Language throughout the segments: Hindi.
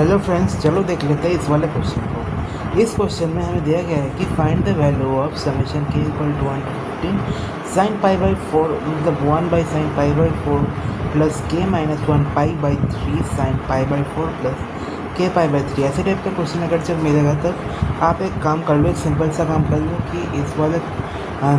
हेलो फ्रेंड्स, चलो देख लेते हैं इस वाले क्वेश्चन को। इस क्वेश्चन में हमें दिया गया है कि find the value of summation k equal to 1 to 15 sine pi by 4, मतलब 1 by sine pi by 4 plus k minus 1 pi by 3 sine pi by 4 plus k pi by 3। ऐसे टाइप का क्वेश्चन अगर जब मिलेगा तब आप एक काम कर लो, एक सिंपल सा काम कर लो कि इस वाले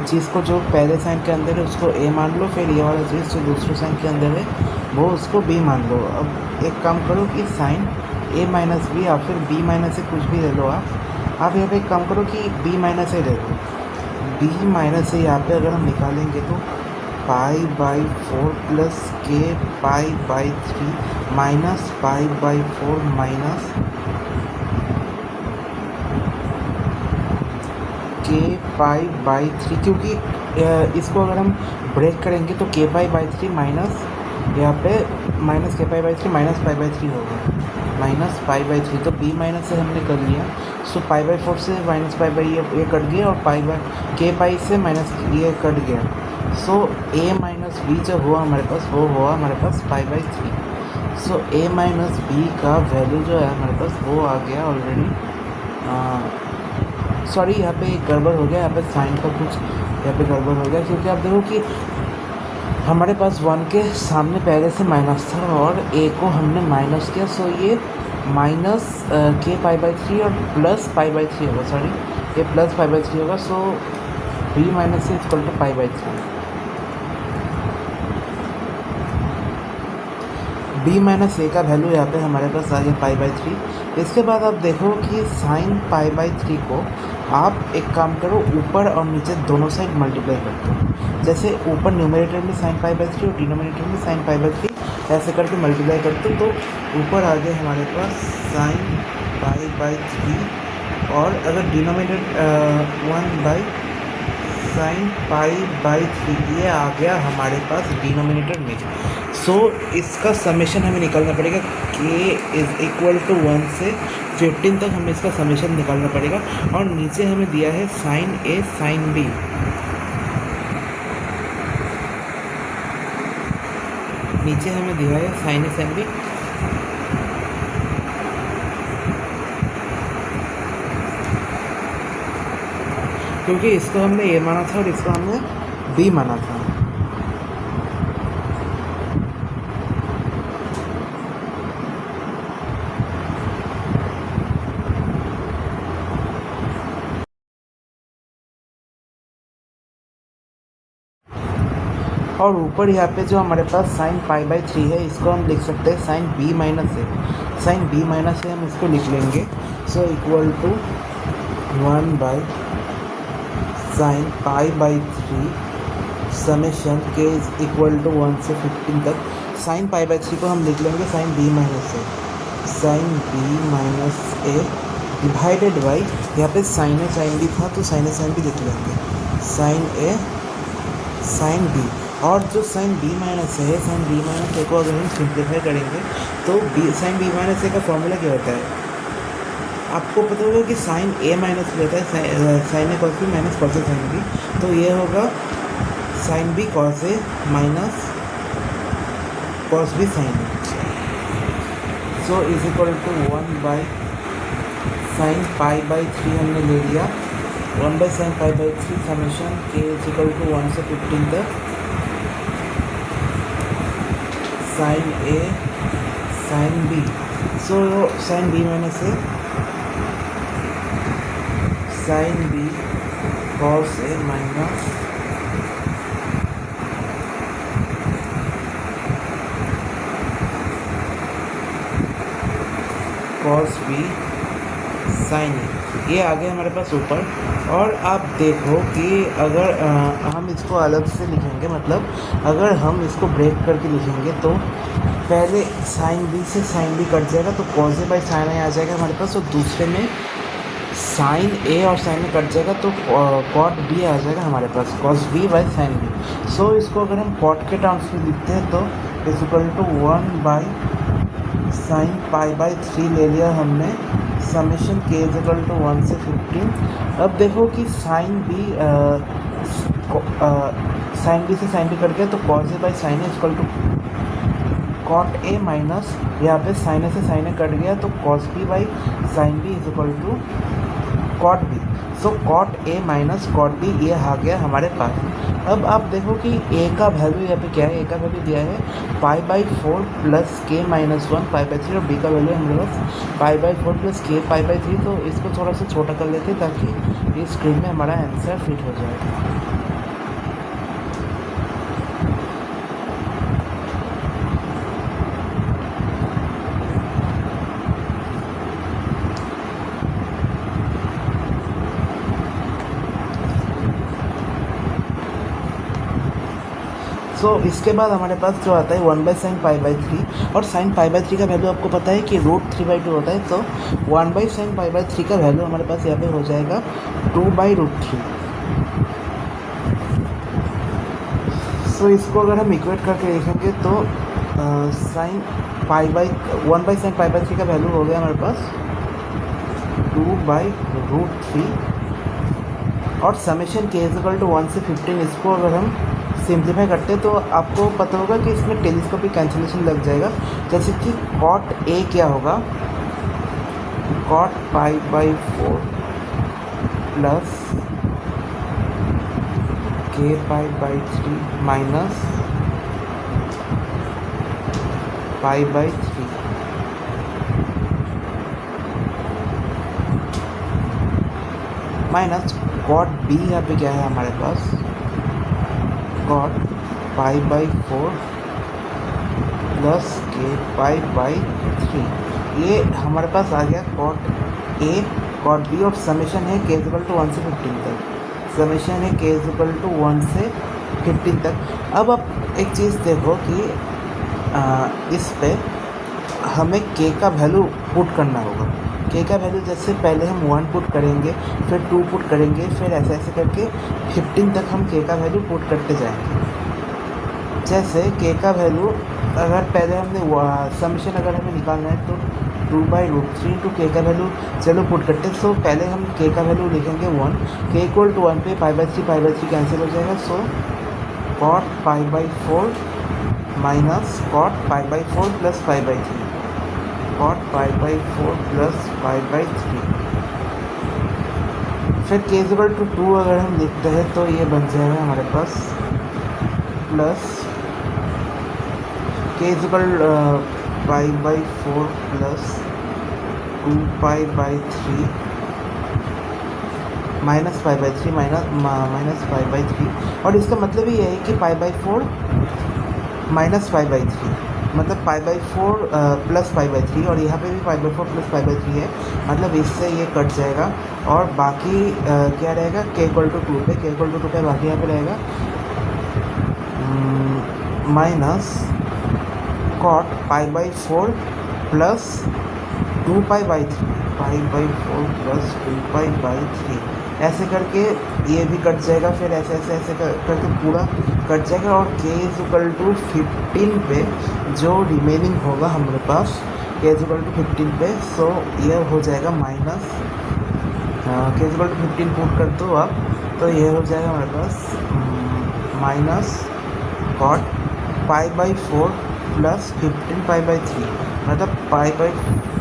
चीज़ को जो पहले साइन के अंदर है उसको ए मान लो, फिर ये वाला चीज़ जो दूसरे साइन के अंदर है वो उसको बी मान लो। अब एक काम करो कि साइन ए माइनस बी या फिर बी माइनस से कुछ भी ले लो। आप यहाँ पे एक काम करो कि बी माइनस ए ले लो। बी माइनस ए यहाँ पे अगर हम निकालेंगे तो पाई by 4 plus k pi by 3 minus pi by 4 minus के पाई बाई 3, क्योंकि इसको अगर हम ब्रेक करेंगे तो के पाई बाई 3 माइनस यहाँ पे माइनस के pi by 3 minus pi by 3 होगा, माइनस पाई बाई 3। तो बी माइनस से हमने कर लिया, सो पाई बाई 4 से माइनस पाई बाई ये कट गया और पाई बाई के पाई से माइनस ये कट गया। सो ए माइनस बी जो हुआ हमारे पास वो हुआ हमारे पास pi by 3। So a minus b का वैल्यू जो है हमारे पास वो आ गया ऑलरेडी। सॉरी, यहाँ पे एक गड़बड़ हो गया, यहाँ पे साइन का कुछ यहाँ पे गड़बड़ हो गया, क्योंकि आप देखो कि हमारे पास 1 के सामने पहले से माइनस था और ए को हमने माइनस किया। सो ये माइनस के पाई बाई 3 और प्लस पाई बाई 3 होगा, सॉरी ये प्लस पाई बाई 3 होगा। सो बी माइनस से equal to pi by 3। B minus ए का वैल्यू यहाँ पे हमारे पास आ गया पाई बाई 3। इसके बाद आप देखो कि साइन पाई बाई 3 को आप एक काम करो, ऊपर और नीचे दोनों साइड मल्टीप्लाई करते हो। जैसे ऊपर न्यूमरेटर में साइन पाई बाई 3 और डिनोमिनेटर में साइन पाई बाई 3 ऐसे करके मल्टीप्लाई करते हो, तो ऊपर आ गया हमारे पास साइन पाई बाई 3 और अगर denominator 1 by sine pi by 3 ये आ गया हमारे पास डिनोमिनेटर में। सो इसका समेशन हमें निकालना पड़ेगा, के इज़ इक्वल टू 1 से 15 तक हमें इसका समेशन निकालना पड़ेगा। और नीचे हमें दिया है साइन ए साइन बी, नीचे हमें दिया है साइन ए साइन बी। क्योंकि इसको हमने ए माना था और इसको हमने बी माना था। और ऊपर यहाँ पे जो हमारे पास साइन पाई बाई 3 है इसको हम लिख सकते हैं साइन बी माइनस है। साइन बी माइनस से हम इसको लिख लेंगे। So equal to 1 by sine pi by 3 summation k is equal to 1 से 15 तक। साइन पाई बाई 3 को हम लिख लेंगे sine B minus A, sine B minus A divided by यहाँ पे साइन ए साइन बी था तो साइन ए साइन बी लिख लेंगे, साइन ए साइन बी। और जो साइन बी माइनस है, साइन बी माइनस ए को अगर हम सिंप्लीफाई करेंगे तो बी साइन बी माइनस ए का फॉर्मूला क्या होता है आपको पता होगा कि साइन ए माइनस बी होता है sine a cos b minus cos a sine b. तो ये होगा sine b cos a minus cos b sine a. So is equal to 1 by sine pi by 3 हमने ले लिया, 1 by sine pi by 3 summation k is equal to 1 से 15 तक sine a sine b. So sine B minus A sine b cos a minus cos b sine ए। ये आ गया हमारे पास ऊपर। और आप देखो कि अगर हम इसको अलग से लिखेंगे, मतलब अगर हम इसको ब्रेक करके लिखेंगे तो पहले साइन बी से साइन बी कट जाएगा तो कॉस ए बाई साइन ए आ जाएगा हमारे पास, और दूसरे में साइन ए और साइन ए कट जाएगा तो कॉट बी आ जाएगा हमारे पास, cos B by sine b. So इसको अगर हम कॉट के टर्म्स में लिखते हैं तो is equal to 1 by sine pi by 3 ले लिया हमने, summation k is equal to 1 से 15। अब देखो कि साइन बी से साइन बी कट गया तो cos A by sine A equal to cot A minus यहाँ पे साइन ए से साइन ए कट गया तो cos B by sine B is equal to cot B. So cot A minus cot B ये आ गया हमारे पास। अब आप देखो कि ए का वैल्यू यहाँ पे क्या है, ए का वैल्यू दिया है पाई by 4 plus k minus 1 pi by 3 और बी का वैल्यू हमारे पास pi by 4 plus k pi by 3। तो इसको थोड़ा सा छोटा कर लेते हैं ताकि इस स्क्रीन में हमारा आंसर फिट हो जाए। इसके बाद हमारे पास जो आता है 1 बाई साइन पाई बाई 3 और साइन पाई बाई 3 का वैल्यू आपको पता है कि √3/2 होता है। तो 1 बाई साइन पाई बाई 3 का वैल्यू हमारे पास यहाँ पे हो जाएगा 2/√3। इसको अगर हम इक्वेट करके लिखेंगे तो sign pi by 1 by sine pi by 3 का वैल्यू हो गया हमारे पास 2/√3 और summation k is equal to 1 से 15। इसको अगर हम सिंप्लीफाई करते हैं तो आपको पता होगा कि इसमें टेलीस्कोपिक कैंसिलेशन लग जाएगा। जैसे कि कॉट ए क्या होगा, cot pi by 4 plus k pi by 3 minus pi by 3 minus cot B यहाँ पे क्या है हमारे पास cot pi by 4 plus k pi by 3। ये हमारे पास आ गया कॉट ए कॉट बी और समेशन है के इक्वल टू 1 से 15 तक। समेशन है के इक्वल टू 1 से 15 तक। अब आप एक चीज़ देखो कि इस पे हमें के का वैल्यू पुट करना होगा। के का वैल्यू जैसे पहले हम 1 पुट करेंगे, फिर 2 पुट करेंगे, फिर ऐसे ऐसे करके 15 तक हम के का वैल्यू पुट करते जाएंगे। जैसे के का वैल्यू अगर पहले हमने समेशन अगर हमें निकालना है तो 2/√3 इंटू के का वैल्यू चलो पुट करते हैं। सो पहले हम के का वैल्यू लिखेंगे 1, के इक्वल टू 1 पे पाई बाई 3 कैंसिल हो जाएगा। So cot pi by 4 minus cot pi by 4 plus pi by 3 cot pi by 4 plus pi by 3। फिर के इक्वल टू 2 अगर हम लिखते हैं तो ये बन जाएगा हमारे पास प्लस के equal pi by 4 plus 2 pi by 3 minus pi by 3 minus pi by 3। और इसका मतलब ये है कि पाई बाई 4 माइनस पाई बाई 3 मतलब पाई बाई 4 प्लस पाई बाई 3 और यहाँ पे भी पाई बाई 4 प्लस पाई बाई 3 है। मतलब इससे ये कट जाएगा और बाकी क्या रहेगा के इक्वल टू 2 पे बाकी यहाँ पे रहेगा minus cot pi by 4 plus 2 pi by 3 pi by 4 plus 2 pi by 3 ऐसे करके ये भी कट जाएगा। फिर ऐसे ऐसे ऐसे करके पूरा कट जाएगा और के इज इक्वल टू 15 पे जो रिमेनिंग होगा हमारे पास के इज इक्वल टू 15 पे। सो ये हो जाएगा माइनस के इज इक्वल टू 15 पुट कर दो आप तो ये हो जाएगा हमारे पास minus cot pi by 4 plus 15 pi by 3 मतलब पाई बाई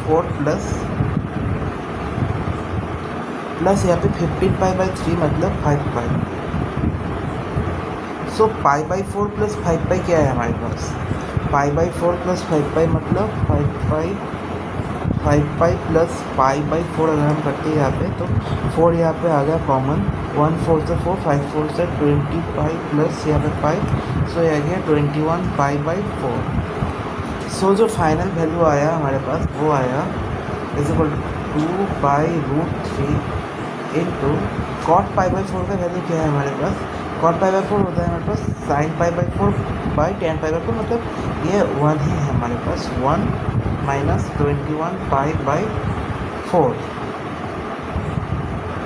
4 प्लस यहाँ पे 15 पाई बाई 3 मतलब 5 पाई। सो पाई बाई 4 प्लस 5 पाई क्या है हमारे पास पाई बाई 4 प्लस 5 पाई मतलब 5 पाई प्लस पाई बाई 4 अगर हम करते हैं यहाँ पे तो 4 यहाँ पे आ गया कॉमन 1 4 से 4 5 4 से 20 पाई प्लस यहाँ पे 5 सो ये आ गया 21 पाई बाई 4। सो जो फाइनल वैल्यू आया हमारे पास वो आया is equal to 2/√3 into cot pi by 4 का वैल्यू क्या है हमारे पास कॉट पाई बाई 4 होता है हमारे पास sine pi by 4 by ten pi by 4 मतलब ये 1 ही है हमारे पास 1 माइनस 21 पाई बाई 4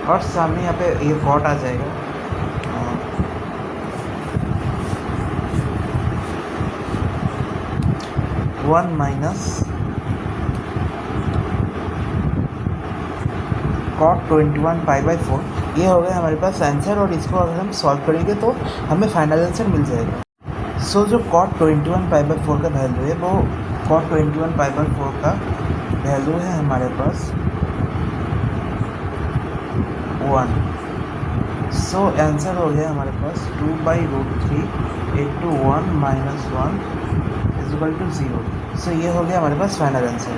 और सामने यहाँ पे ये कॉट आ जाएगा 1 माइनस कॉट 21 पाई बाई 4 ये हो गया हमारे पास आंसर। और इसको अगर हम सॉल्व करेंगे तो हमें फाइनल आंसर मिल जाएगा। सो जो cot 21 पाई/4 का वैल्यू है वो cot 21 पाई/4 का वैल्यू है हमारे पास 1। सो आंसर हो गया हमारे पास 2/√3 into 1 - 1 = 0। सो ये हो गया हमारे पास फाइनल आंसर।